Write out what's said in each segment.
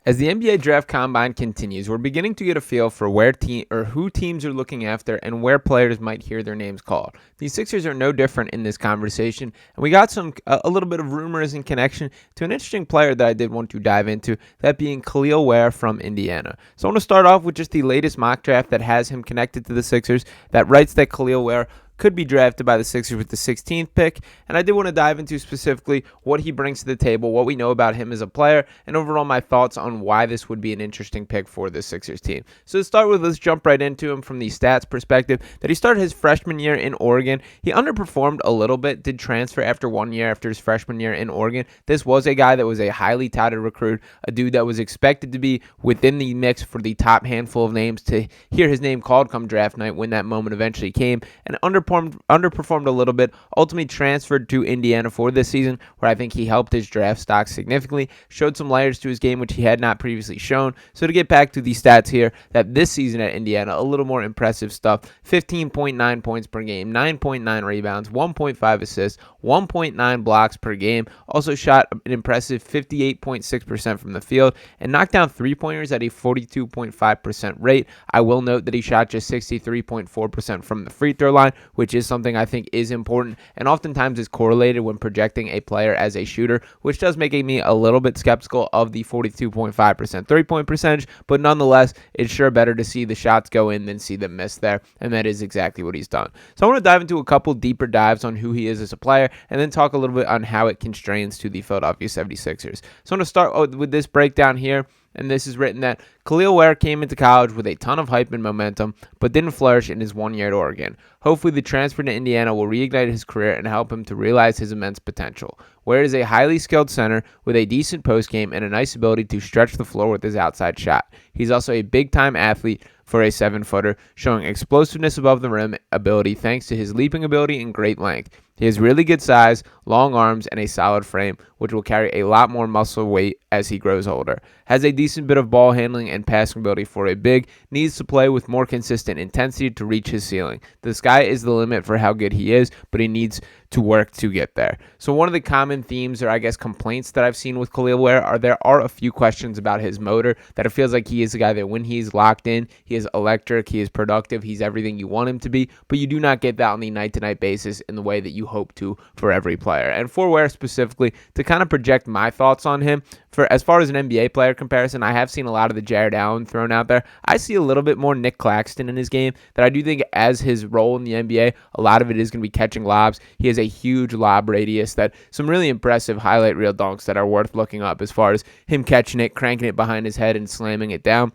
As the NBA draft combine continues, we're beginning to get a feel for who teams are looking after and where players might hear their names called. The Sixers are no different in this conversation, and we got a little bit of rumors in connection to an interesting player that I did want to dive into, that being Kel'el Ware from Indiana. So I want to start off with just the latest mock draft that has him connected to the Sixers that writes that Kel'el Ware could be drafted by the Sixers with the 16th pick, and I did want to dive into specifically what he brings to the table, what we know about him as a player, and overall my thoughts on why this would be an interesting pick for the Sixers team. So to start with, let's jump right into him from the stats perspective. That he started his freshman year in Oregon. He underperformed a little bit, did transfer after 1 year after his freshman year in Oregon. This was a guy that was a highly touted recruit, a dude that was expected to be within the mix for the top handful of names to hear his name called come draft night when that moment eventually came, and underperformed a little bit, ultimately transferred to Indiana for this season, where I think he helped his draft stock significantly, showed some layers to his game which he had not previously shown. So to get back to the stats here, that this season at Indiana, a little more impressive stuff: 15.9 points per game, 9.9 rebounds, 1.5 assists, 1.9 blocks per game, also shot an impressive 58.6% from the field, and knocked down three-pointers at a 42.5% rate. I will note that he shot just 63.4% from the free throw line, which is something I think is important and oftentimes is correlated when projecting a player as a shooter, which does make me a little bit skeptical of the 42.5% three-point percentage, but nonetheless, it's sure better to see the shots go in than see them miss there, and that is exactly what he's done. So I want to dive into a couple deeper dives on who he is as a player, and then talk a little bit on how it constrains to the Philadelphia 76ers. So I'm going to start with this breakdown here. And this is written that Kel'el Ware came into college with a ton of hype and momentum, but didn't flourish in his 1 year at Oregon. Hopefully the transfer to Indiana will reignite his career and help him to realize his immense potential. Ware is a highly skilled center with a decent post game and a nice ability to stretch the floor with his outside shot. He's also a big-time athlete for a 7-footer, showing explosiveness above the rim ability thanks to his leaping ability and great length. He has really good size, long arms, and a solid frame, which will carry a lot more muscle weight as he grows older. Has a decent bit of ball handling and passing ability for a big, needs to play with more consistent intensity to reach his ceiling. The sky is the limit for how good he is, but he needs to work to get there. So one of the common themes, or I guess complaints, that I've seen with Kel'el Ware are there are a few questions about his motor, that it feels like he is a guy that when he's locked in, he is electric, he is productive, he's everything you want him to be, but you do not get that on the night-to-night basis in the way that you hope to for every player. And for Ware specifically, to kind of project my thoughts on him, for as far as an NBA player comparison, I have seen a lot of the Jared Allen thrown out there. I see a little bit more Nick Claxton in his game, that I do think as his role in the NBA, a lot of it is going to be catching lobs. He has a huge lob radius, that some really impressive highlight reel dunks that are worth looking up as far as him catching it, cranking it behind his head, and slamming it down.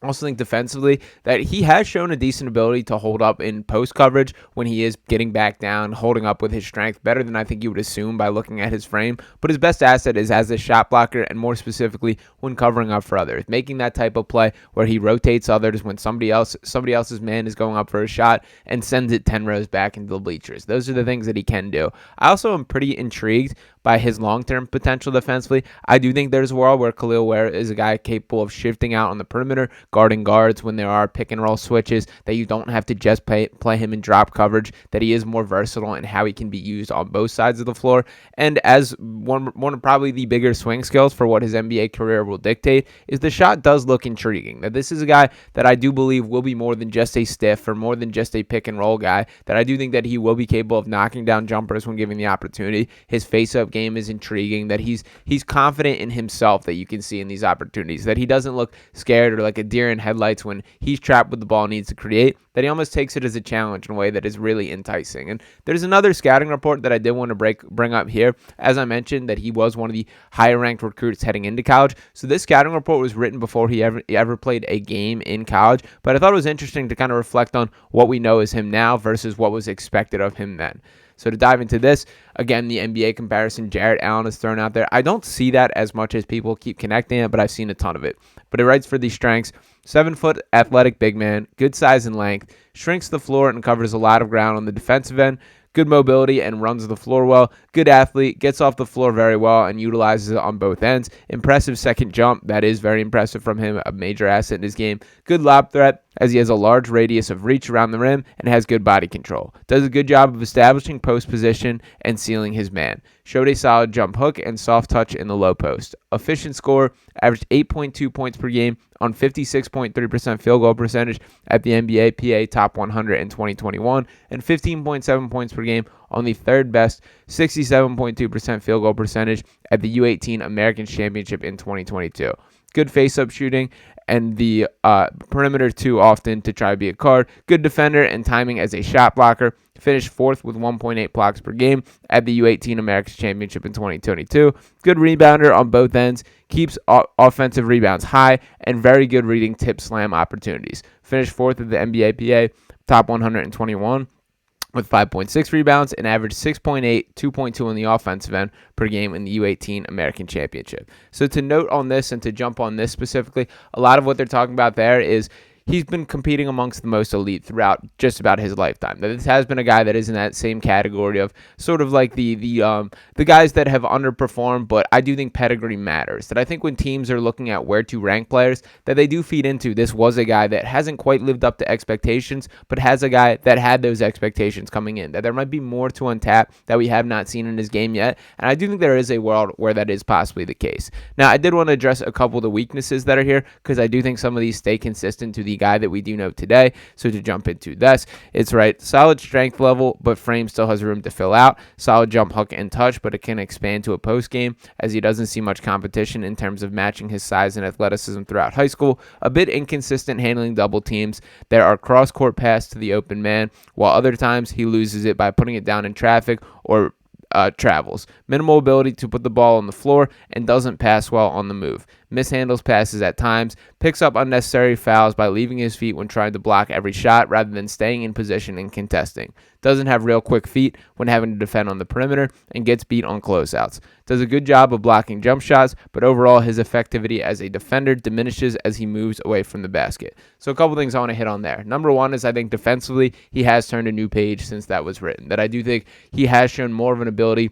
I also think defensively that he has shown a decent ability to hold up in post coverage when he is getting back down, holding up with his strength better than I think you would assume by looking at his frame. But his best asset is as a shot blocker, and more specifically when covering up for others, making that type of play where he rotates others when somebody else's man is going up for a shot and sends it 10 rows back into the bleachers. Those are the things that he can do. I also am pretty intrigued by his long-term potential defensively. I do think there's a world where Kel'el Ware is a guy capable of shifting out on the perimeter, guarding guards when there are pick-and-roll switches, that you don't have to just play him in drop coverage, that he is more versatile in how he can be used on both sides of the floor. And as one of probably the bigger swing skills for what his NBA career will dictate is the shot does look intriguing. That this is a guy that I do believe will be more than just a stiff or more than just a pick-and-roll guy, that I do think that he will be capable of knocking down jumpers when given the opportunity. His face-up game is intriguing, that he's confident in himself, that you can see in these opportunities, that he doesn't look scared or like a deer in headlights when he's trapped with the ball and needs to create, that he almost takes it as a challenge in a way that is really enticing. And there's another scouting report that I did want to bring up here. As I mentioned, that he was one of the higher ranked recruits heading into college. So this scouting report was written before he ever played a game in college, but I thought it was interesting to kind of reflect on what we know as him now versus what was expected of him then. So to dive into this, again, the NBA comparison, Jared Allen is thrown out there. I don't see that as much as people keep connecting it, but I've seen a ton of it. But it writes for these strengths: 7-foot athletic big man, good size and length, shrinks the floor and covers a lot of ground on the defensive end, good mobility and runs the floor well, good athlete, gets off the floor very well and utilizes it on both ends, impressive second jump, that is very impressive from him, a major asset in his game, good lob threat, as he has a large radius of reach around the rim and has good body control. Does a good job of establishing post position and sealing his man. Showed a solid jump hook and soft touch in the low post. Efficient score, averaged 8.2 points per game on 56.3% field goal percentage at the NBA PA Top 100 in 2021 and 15.7 points per game on the third best 67.2% field goal percentage at the U18 Americans Championship in 2022. Good face-up shooting and the perimeter too often to try to be a guard. Good defender and timing as a shot blocker. Finished fourth with 1.8 blocks per game at the U18 Americans Championship in 2022. Good rebounder on both ends. Keeps offensive rebounds high and very good reading tip slam opportunities. Finished fourth at the NBA PA Top 121 with 5.6 rebounds and averaged 6.8, 2.2 on the offensive end per game in the U18 American Championship. So to note on this and to jump on this specifically, a lot of what they're talking about there is he's been competing amongst the most elite throughout just about his lifetime. This has been a guy that is in that same category of sort of like the guys that have underperformed, but I do think pedigree matters. That I think when teams are looking at where to rank players, that they do feed into this was a guy that hasn't quite lived up to expectations, but has a guy that had those expectations coming in. That there might be more to untap that we have not seen in his game yet, and I do think there is a world where that is possibly the case. Now, I did want to address a couple of the weaknesses that are here because I do think some of these stay consistent to the guy that we do know today. So to jump into this, it's right. Solid strength level, but frame still has room to fill out. Solid jump hook and touch, but it can expand to a post game as he doesn't see much competition in terms of matching his size and athleticism throughout high school. A bit inconsistent handling double teams. There are cross court passes to the open man, while other times he loses it by putting it down in traffic or travels. Minimal ability to put the ball on the floor and doesn't pass well on the move. Mishandles passes at times, picks up unnecessary fouls by leaving his feet when trying to block every shot rather than staying in position and contesting. Doesn't have real quick feet when having to defend on the perimeter and gets beat on closeouts. Does a good job of blocking jump shots, but overall his effectivity as a defender diminishes as he moves away from the basket. So a couple things I want to hit on there. Number one is I think defensively he has turned a new page since that was written. That I do think he has shown more of an ability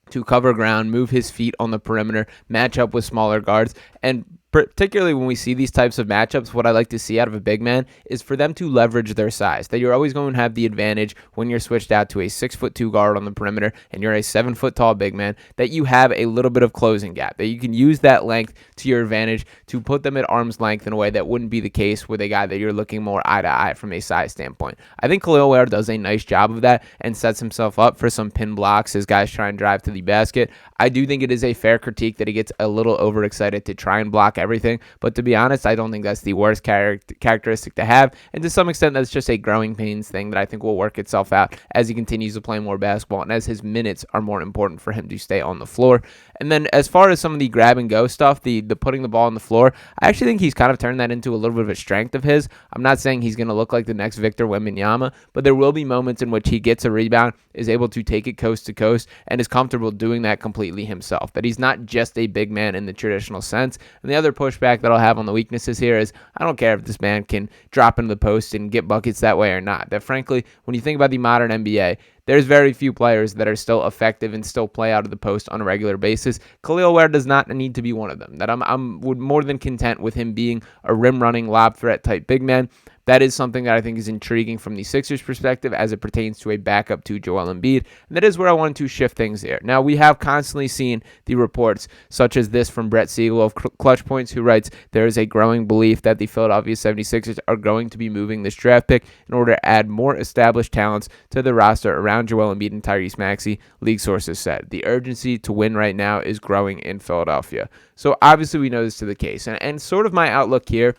to cover ground, move his feet on the perimeter, match up with smaller guards, and particularly when we see these types of matchups, what I like to see out of a big man is for them to leverage their size. That you're always going to have the advantage when you're switched out to a 6'2" guard on the perimeter and you're a 7-foot tall big man, that you have a little bit of closing gap, that you can use that length to your advantage to put them at arm's length in a way that wouldn't be the case with a guy that you're looking more eye to eye from a size standpoint. I think Kel'el Ware does a nice job of that and sets himself up for some pin blocks as guys try and drive to the basket. I do think it is a fair critique that he gets a little overexcited to try and block everything, but to be honest, I don't think that's the worst characteristic to have, and to some extent that's just a growing pains thing that I think will work itself out as he continues to play more basketball and as his minutes are more important for him to stay on the floor. And then as far as some of the grab and go stuff, the putting the ball on the floor, I actually think he's kind of turned that into a little bit of a strength of his. I'm not saying he's going to look like the next Victor Wembanyama, but there will be moments in which he gets a rebound, is able to take it coast to coast, and is comfortable doing that completely himself. That he's not just a big man in the traditional sense. And the other pushback that I'll have on the weaknesses here is I don't care if this man can drop into the post and get buckets that way or not. That frankly, when you think about the modern NBA, there's very few players that are still effective and still play out of the post on a regular basis. Kel'el Ware does not need to be one of them. That I'm more than content with him being a rim-running, lob threat type big man. That is something that I think is intriguing from the Sixers' perspective as it pertains to a backup to Joel Embiid. And that is where I wanted to shift things here. Now, we have constantly seen the reports such as this from Brett Siegel of Clutch Points, who writes, there is a growing belief that the Philadelphia 76ers are going to be moving this draft pick in order to add more established talents to the roster around Joel Embiid and Tyrese Maxey, league sources said. The urgency to win right now is growing in Philadelphia. So obviously we know this to the case. And sort of my outlook here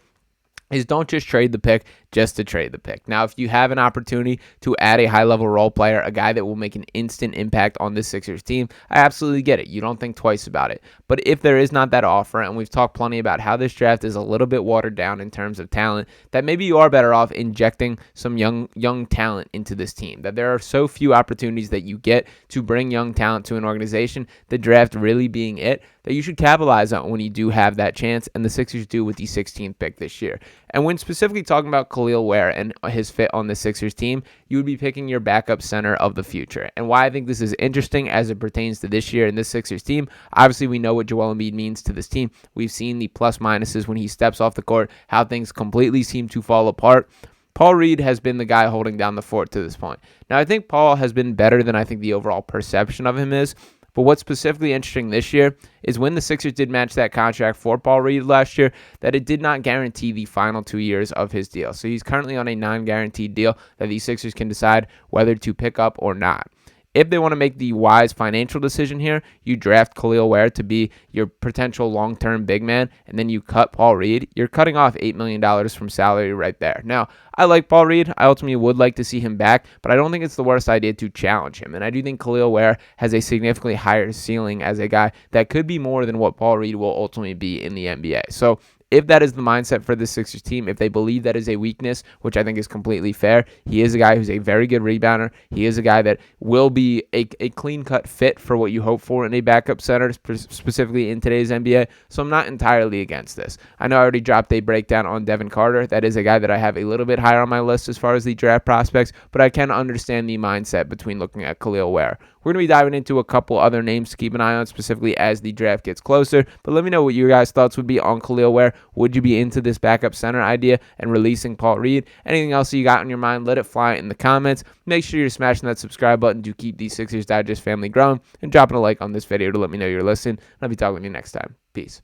is don't just trade the pick just to trade the pick. Now, if you have an opportunity to add a high-level role player, a guy that will make an instant impact on this Sixers team, I absolutely get it. You don't think twice about it. But if there is not that offer, and we've talked plenty about how this draft is a little bit watered down in terms of talent, that maybe you are better off injecting some young talent into this team. That there are so few opportunities that you get to bring young talent to an organization, the draft really being it, that you should capitalize on when you do have that chance, and the Sixers do with the 16th pick this year. And when specifically talking about Kel'el Ware and his fit on the Sixers team, you would be picking your backup center of the future. And why I think this is interesting as it pertains to this year and this Sixers team, obviously we know what Joel Embiid means to this team. We've seen the plus minuses when he steps off the court, how things completely seem to fall apart. Paul Reed has been the guy holding down the fort to this point. Now, I think Paul has been better than I think the overall perception of him is. But what's specifically interesting this year is when the Sixers did match that contract for Paul Reed last year, that it did not guarantee the final 2 years of his deal. So he's currently on a non-guaranteed deal that the Sixers can decide whether to pick up or not. If they want to make the wise financial decision here, you draft Kel'el Ware to be your potential long-term big man, and then you cut Paul Reed. You're cutting off $8 million from salary right there. Now, I like Paul Reed. I ultimately would like to see him back, but I don't think it's the worst idea to challenge him. And I do think Kel'el Ware has a significantly higher ceiling as a guy that could be more than what Paul Reed will ultimately be in the NBA. So if that is the mindset for the Sixers team, if they believe that is a weakness, which I think is completely fair, he is a guy who's a very good rebounder. He is a guy that will be a clean-cut fit for what you hope for in a backup center, specifically in today's NBA. So I'm not entirely against this. I know I already dropped a breakdown on Devin Carter. That is a guy that I have a little bit higher on my list as far as the draft prospects, but I can understand the mindset between looking at Kel'el Ware. We're going to be diving into a couple other names to keep an eye on, specifically as the draft gets closer. But let me know what your guys' thoughts would be on Kel'el Ware. Would you be into this backup center idea and releasing Paul Reed? Anything else you got on your mind, let it fly in the comments. Make sure you're smashing that subscribe button to keep the Sixers Digest family growing, and dropping a like on this video to let me know you're listening. I'll be talking to you next time. Peace.